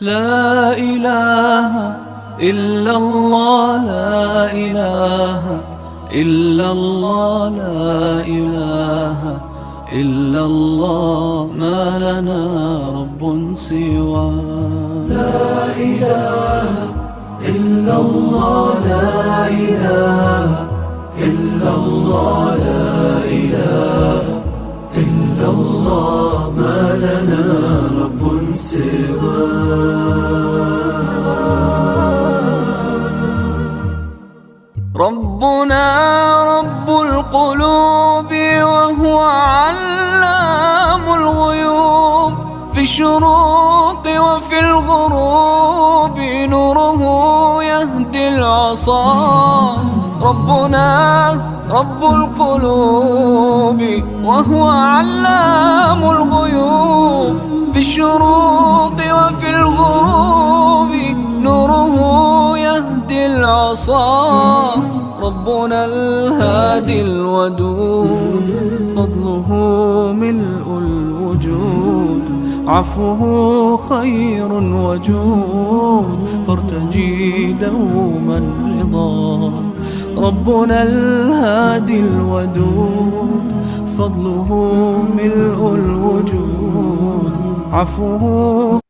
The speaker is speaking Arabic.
لا إله إلا الله، لا إله إلا الله، لا إله إلا الله، ما لنا رب سواه. لا إله إلا الله، لا إله إلا الله، لا إله إلا الله، ما لنا رب سواه. ربنا رب القلوب وهو علام الغيوب، في الشروق وفي الغروب نوره يهدي العصا. ربنا رب القلوب وهو علام الغيوب، في الشروق وفي الغروب نوره يهدي العصا. ربنا الهادي الودود، فضله ملء الوجود، عفوه خير وجود، فارتجي دوما رضا. ربنا الهادي الودود، فضله ملء الوجود، عفوه